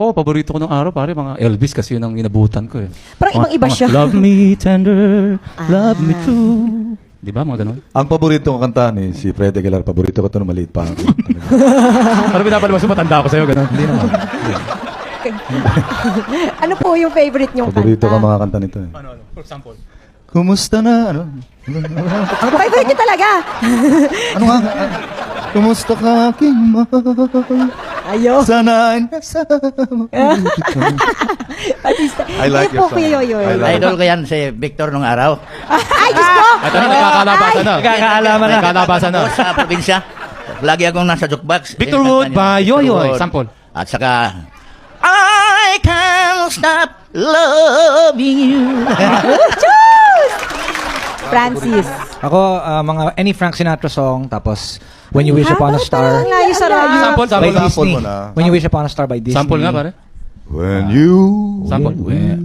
Oo, paborito ko ng araw, pare, mga Elvis kasi yun ang inabutan ko eh. Parang ibang-iba siya. Love me tender, love me true. Di ba, mga ganun? Ang paborito kong kanta ni si Fred Aguilar, paborito ko ito nung maliit pa ako. Ano pinapalabas mo, matanda ako sa'yo, ganun? Hindi naman. Ano po yung favorite niyong Paborito ko kanta? mga kanta nito eh. Ano, for example? Kumusta na? Ano? Favorite niyo talaga? Ano nga? Kumusta ka aking mahal? Ayo. Sana ay nasama. I like your song. I like Idol ko yan si Victor nung araw. Ay, gusto! At ano, nagkakalabasan na. Nagkakaalaman na. Nagkakalabasan na. Sa probinsya. Lagi akong nasa jukebox. Victor Wood by Yoyoy. Wood. Sample. At saka, I can't stop loving you. Francis. Ako, mga any Frank Sinatra song, tapos When You Wish Upon a Star Ang layo sa radyo. Sample, by sample. Sample Disney. mo na. When You Wish Upon a Star by Disney. Sample nga, pare. When you... Sample. When...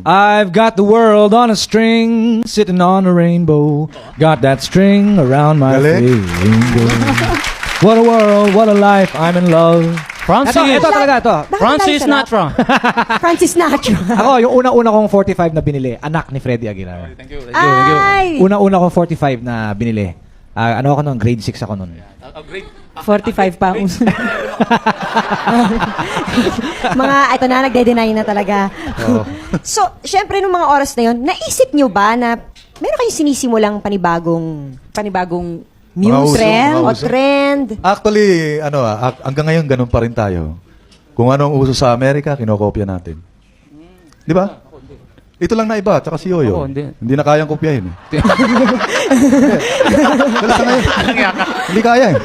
I've got the world on a string, sitting on a rainbow. Got that string around my Galing. finger. What a world, what a life, I'm in love. Francis. Ito talaga, ito. Francis Sinatra. Francis Sinatra. Ako, yung una-una kong 45 na binili, anak ni Freddie Aguilar. Thank you, thank you, thank you. Ay! Una-una kong 45 na binili. Ano ako noon? Grade 6 ako noon. 45 pounds. Mga, ito na, nagde-deny na talaga. So, syempre, nung mga oras na yun, naisip nyo ba na meron kayong sinisimulang panibagong Mga music uso, mga o uso. trend? Actually, hanggang ngayon ganun pa rin tayo. Kung anong uso sa Amerika, kinokopya natin. Di ba? Ito lang na iba, tsaka si Yoyo. Oo, hindi. Hindi na kayang kopyahin. Wala na ngayon. Hindi kaya eh.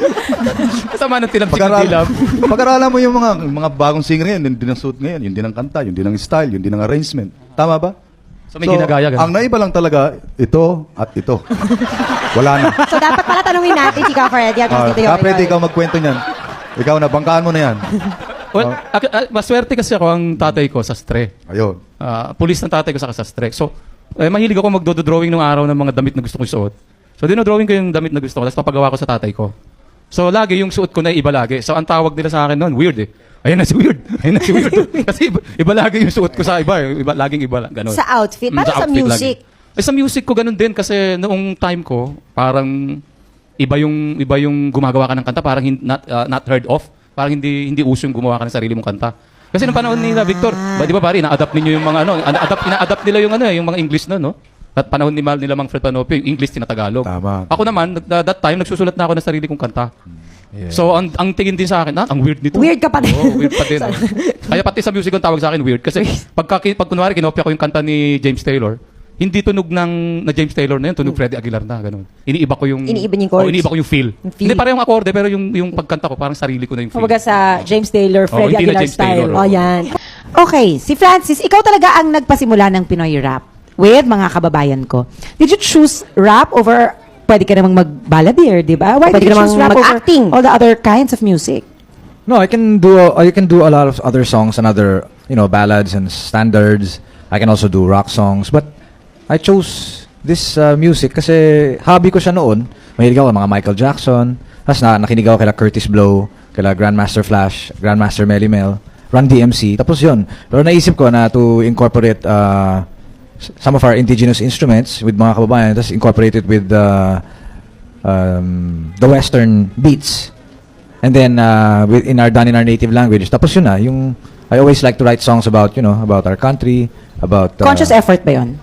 Kasama ng tilamsik ng dilab. Pag-aralan mo yung mga bagong singer ngayon, yun din ang suit ngayon, yun din ang kanta, yun din ang style, yun din ang arrangement. Tama ba? So may ginagaya ganun. Ang naiba lang talaga, ito at ito. Wala na. So, dapat pala tanungin natin si Ka Freddy at si Tito Yoyoy. Kapre, ikaw magkwento niyan. Ikaw na, bangkaan mo na yan. Well, maswerte kasi ako ang tatay ko sa stre. Ayun. Pulis ng tatay ko sa stre. So, mahilig ako magdo-drawing nung araw ng mga damit na gusto ko isuot. So, dinodrawing ko yung damit na gusto ko, tapos papagawa ko sa tatay ko. So, lagi yung suot ko na iba lagi. So, ang tawag nila sa akin noon, weird eh. Ayan na si weird. Ayan na si weird. Kasi iba lagi yung suot ko sa iba eh. Laging iba lang. Ganun. Sa outfit? Paano sa outfit music? lagi. Sa music ko ganun din kasi noong time ko, parang iba yung gumagawa ka ng kanta, parang not heard of. Parang hindi uso yung gumawa ka ng sarili mong kanta. Kasi nung panahon nila Victor, di ba pare, ina-adapt ninyo yung mga ina-adapt nila yung yung mga English na, no? At panahon nila Mang Fred Panope, yung English tinatagalog. Tama. Ako naman, that time, nagsusulat na ako ng sarili kong kanta. Yeah. So, ang tingin din sa akin, ang weird nito. Weird ka pa din. Oo, weird pa din. Kaya pati sa music ang tawag sa akin weird. Kasi pag kunwari, kinopya ko yung kanta ni James Taylor, hindi tunog na James Taylor na yun, tunog Freddie Aguilar na, ganun. Iniiba ko yung... Iniiba niyo yung chords. Iniiba ko yung feel. Yung feel. Hindi parehong akorde, pero yung pagkanta ko, parang sarili ko na yung feel. Kumbaga sa James Taylor, Freddy hindi na Aguilar James style. Taylor, O, oo. yan. Okay, si Francis, ikaw talaga ang nagpasimula ng Pinoy rap with mga kababayan ko. Did you choose rap over, pwede ka namang mag-balladeer, di ba? Why Pwede did you ka choose namang rap over mag-acting. all the other kinds of music? No, I can do a lot of other songs and other, ballads and standards. I can also do rock songs, but I chose this music kasi hobby ko siya noon. Mahilig ako mga Michael Jackson. Tapos nakinig ako kila Curtis Blow, kila Grandmaster Flash, Grandmaster Melly Mel, Run DMC. Tapos yun. Pero naisip ko na to incorporate some of our indigenous instruments with mga kababayan, tapos incorporate it with the Western beats. And then done in our native language. Tapos yun na, I always like to write songs about, about our country, about Conscious effort ba yun?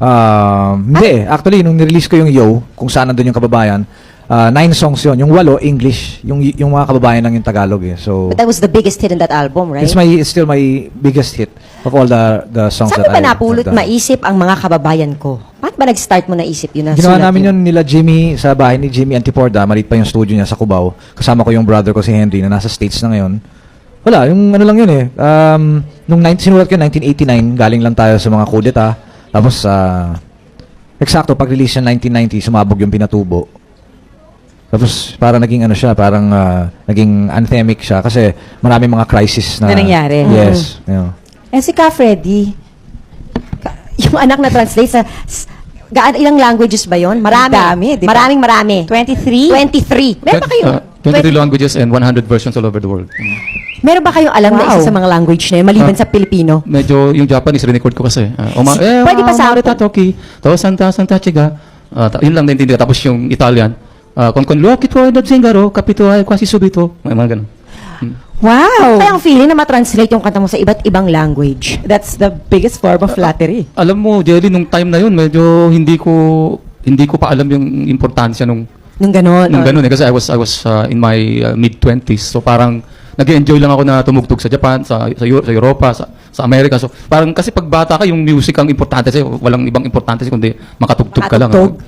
Hindi. Actually, nung nirelease ko yung Yo, kung saan nandun yung kababayan, 9 songs yun. Yung 8, English. Yung mga kababayan lang yung Tagalog eh. So, But that was the biggest hit in that album, right? it's still my biggest hit of all the songs Saan that ba I napulot have done. maisip ang mga kababayan ko? Paano ba nag-start mo naisip yun? Ginawa namin yun nila Jimmy sa bahay ni Jimmy Antiporda. Maliit pa yung studio niya sa Cubao. Kasama ko yung brother ko si Henry na nasa States na ngayon. Wala, yung ano lang yun eh. Sinulat ko yun 1989, galing lang tayo sa mga kudeta. Tapos, eksakto, pag-release niya 1990, sumabog yung Pinatubo. Tapos, parang naging ano siya, parang naging anthemic siya kasi maraming mga crisis na... Na nangyari. Yes. Eh si Ka Freddy, Yung anak na translate sa... ilang languages ba yon? Marami. Dami, di ba? Marami. 23? 23. Meron ba kayo? 23 languages and 100 versions all over the world. Meron ba kayong alam na Wow. isa sa mga language na yun, maliban sa Pilipino? Medyo yung Japanese record ko kasi. Pwede pa sample? Toki, to Santa Chiga. Yun lang naintindihan. Tapos yung Italian, kon luaki to ay zingaro, kapito ay quasi subito. May mga ganun. Wow! Kaya ang feeling na matranslate yung kanta mo sa iba't ibang language. That's the biggest form of flattery. Alam mo, Jelly, nung time na yun, medyo hindi ko pa alam yung importansya nung Nung ganun eh. Kasi I was in my mid-20s. So parang nag-enjoy lang ako na tumugtog sa Japan, sa Europa, sa Amerika. So parang kasi pag bata ka, yung music ang importante sa'yo. Walang ibang importante sa'yo, kundi makatugtog ka lang. Makatugtog.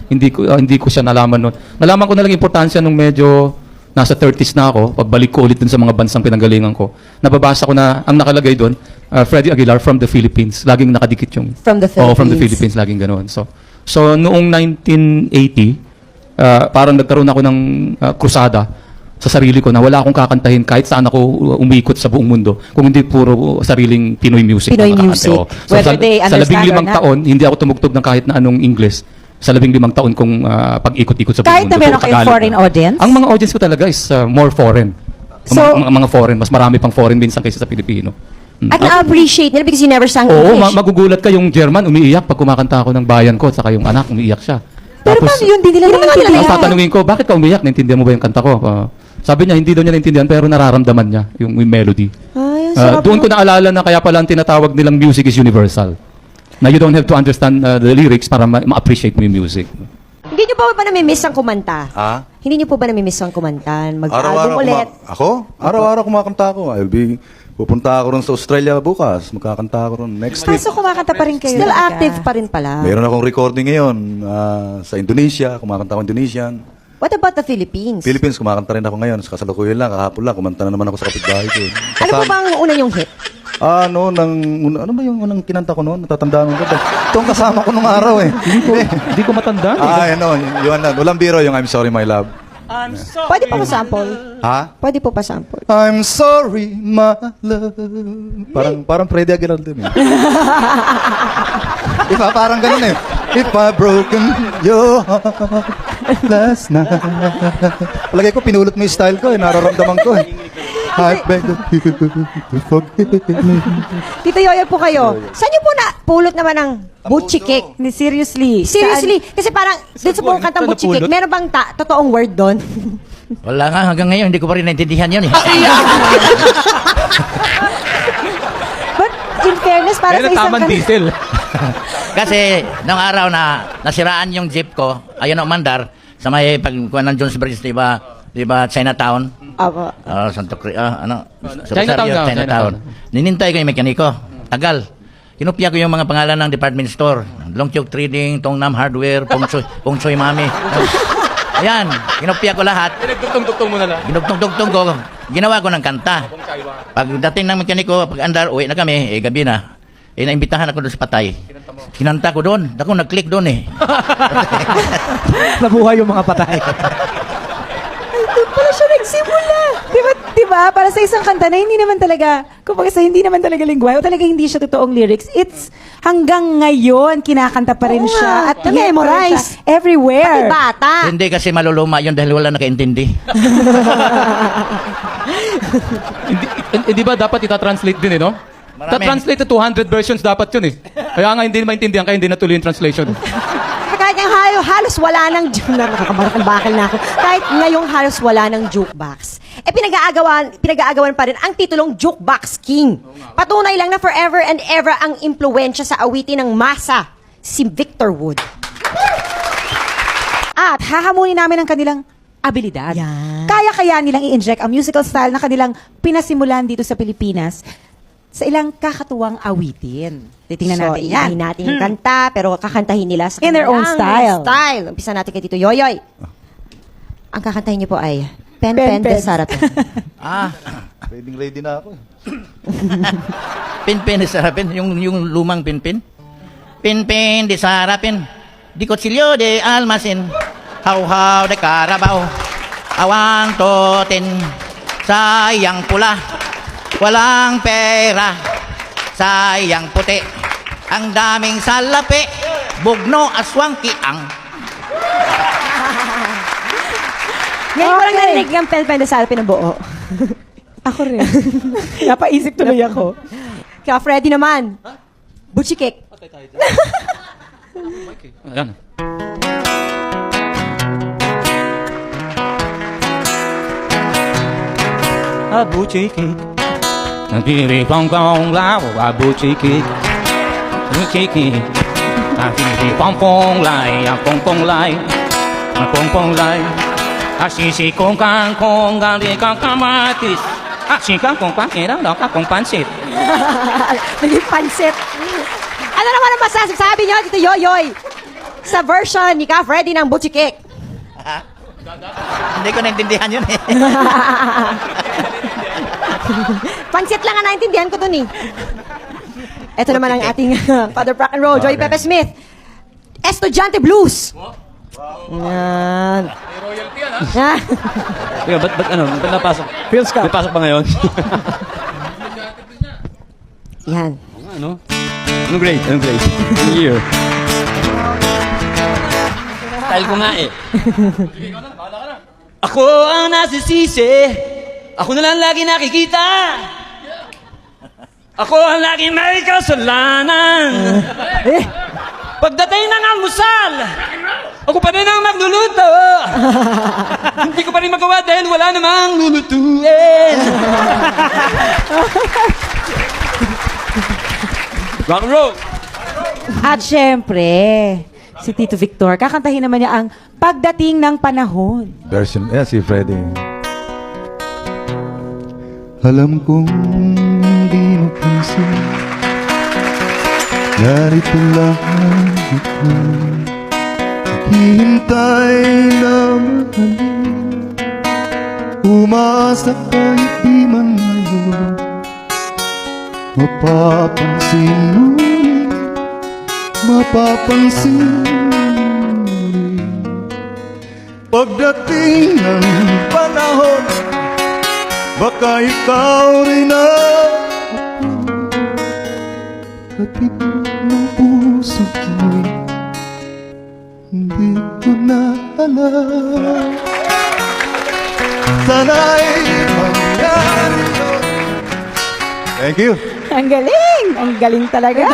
Hindi ko siya nalaman noon. Nalaman ko na lang importansya nung medyo nasa 30s na ako, pagbalik ko ulit dun sa mga bansang pinanggalingan ko. Nababasa ko na ang nakalagay doon, Freddie Aguilar from the Philippines. Laging nakadikit yung From the Oo, from the Philippines. Philippines, laging ganoon. So noong 1980, parang nagkaroon ako ng krusada sa sarili ko na wala akong kakantahin kahit saan ako umikot sa buong mundo kung hindi puro sariling Pinoy music. Pinoy na kakante. music. Oo. So, Whether they sa understand 15 or not. taon, hindi ako tumugtog ng kahit na anong English. Sa 15 taon kong pag-ikot-ikot sa buong Kahit mundo. na meron Puro kayong Tagalog foreign na. audience? Ang mga audience ko talaga is more foreign. So- mga foreign. Mas marami pang foreign minsan kaysa sa Pilipino. At na-appreciate nila because you never sang Oo, English. magugulat ka yung German umiiyak pag kumakanta ako ng bayan ko at saka yung anak umiiyak siya. Pero paano yun? Di nila Hindi naman nila naiintindihan. Tapos tatanungin ko, bakit ka umiyak? Naintindihan mo ba yung kanta ko? Sabi niya, hindi daw niya naintindihan pero nararamdaman niya yung melody. Ay, ang sarap Doon ko nun. naalala na kaya pala ang tinatawag nilang music is universal. Na you don't have to understand the lyrics para ma-appreciate mo yung music. Hindi niyo po ba namimiss ang kumanta? Ah? Hindi niyo po ba namimiss ang kumanta? Mag-album Araw-araw ulit? Ako? Araw-araw kumakanta ako. Pupunta ako ron sa Australia bukas. Magkakanta ako ron next week. So kumakanta pa rin kayo. Still talaga. active pa rin pala. Mayroon akong recording ngayon sa Indonesia. Kumakanta ako Indonesian. What about the Philippines? Philippines, kumakanta rin ako ngayon. Sa kasalukuyan lang, kahapon lang. Kumanta na naman ako sa kapitbahay ko. Ano po ba ang una yung hit? Ano ba yung unang kinanta ko noon? Natatandaan ko. Ito ang kasama ko nung araw eh. Hindi ko matanda. Yun na. Walang biro yung I'm Sorry My Love. Pwede po sample. Ha? Pwede po pa sample. I'm sorry, my love. Parang Freddie Aguilar din eh. Parang ganun eh. If I broken your heart last night. Palagay ko, pinulot mo yung style ko eh. Nararamdaman ko eh. I beg of you to forgive me. Tito Yoyo po kayo. Saan niyo po na pulot naman ang Butchie Cake? Hindi, seriously. Seriously, kasi parang dun sa buong kantang Butchie Cake, meron bang totoong word doon? Wala nga, hanggang ngayon, hindi ko pa rin naintindihan yun eh. But in fairness, para sa isang tamang diesel. Kasi, noong araw na nasiraan yung jeep ko, ayun ang mandar, sa may pagkuhan ng Jones Bridge, di ba Chinatown? Opo. Santo Cristo, Chinatown na, Chinatown. Ninintay ko yung mekaniko. Tagal. Kinupya ko yung mga pangalan ng department store. Longchuk Trading, Tongnam Hardware, Pong Choy Mami. Ayan, kinupya ko lahat. Pinagdugtong-dugtong mo na lang. Ginugtong-dugtong ko. Ginawa ko ng kanta. Pagdating ng mekaniko, pag andar, uwi na kami, gabi na. Naimbitahan ako doon sa Patay. Kinanta ko doon. Ako nag-click doon eh. Nabuhay yung mga patay. doon pala siya nagsimula. Diba? Para sa isang kanta na hindi naman talaga, kumbaga sa hindi naman talaga lingwahe, o talaga hindi siya totoong lyrics, it's hanggang ngayon, kinakanta pa rin Oo siya. nga, At na-memorize. siya everywhere. Bata. Hindi kasi maluluma yun dahil wala nakaintindi. Di ba dapat itatranslate din eh, no? Marami. Ta-translate to 200 versions dapat yun eh. Kaya nga hindi maintindihan kaya hindi natuloy yung translation. Kahit yung halos wala ng nakakabarakal na ako. Kahit ngayong halos wala ng jukebox. Pinag-aagawan pa rin ang titulong Jukebox King. Patunay lang na forever and ever ang impluwensya sa awitin ng masa, si Victor Wood. At hahamunin namin ang kanilang abilidad. Yan. Kaya nilang i-inject ang musical style na kanilang pinasimulan dito sa Pilipinas sa ilang kakatuwang awitin. Titingnan So, natin yan. iyahin natin yung kanta, pero kakantahin nila sa In their own kanilang style. Umpisa natin kay Tito Yoyoy. Ang kakantahin niyo po ay Pen Pen, Pen de Pen. Saraton. Ready na ako. Pinpin di sarapin, yung lumang pinpin. Pinpin di sarapin, di kutsilyo de almasin, haw-haw de karabaw, awang totin, sayang pula, walang pera, sayang puti, ang daming salapi, bugno aswang kiang. Ngayon ko lang Okay. narinig ng Pen de Salpe na buo. Ako rin. Napaisip tuloy ako. Kaya Freddy naman. Butchie cake. Ayan. A butchie cake. A biri pong pong la, a butchie cake. Butchie cake. A biri pong pong lai, a pong pong lai. A pong pong lai. A sisi kong gali kang kamatis. A sika kong pakira, ka kong pansit. Naging pansit. Ano naman ang masasabi niyo, Tito Yoyoy? Sa version ni Ka Freddy ng Butchie Cake. Hindi ko naintindihan yun eh. Pansit lang ang naintindihan ko dun eh. Ito naman ang ating Father Prack and Roll, Joey Pepe Smith. Estudyante Blues. Yan. Yan. Teka, ba't ano? Ba't napasok? Feels ka. May pasok ba ngayon? Yan. Ano? Anong grade? Anong grade? Anong year? Style ko nga eh. Ako ang nasisisi. Ako na lang lagi nakikita. Ako ang lagi may kasalanan. Pagdating ng almusal, ako pa rin ang magluluto. Hindi ko pa rin magawa dahil wala namang lulutuin. Rock and roll! At syempre, si Tito Victor, kakantahin naman niya ang Pagdating ng Panahon. Version, si Freddy. Alam kong hindi mo pansin, narito lang ako, naghihintay na mahalin, umaasa kahit di man ngayon, mapapansin mo rin, mapapansin mo rin. Pagdating ng panahon, baka ikaw rin ang katibig ng puso ko'y hindi ko na alam. Sana'y mangyari yun. Thank you. Ang galing! Ang galing talaga.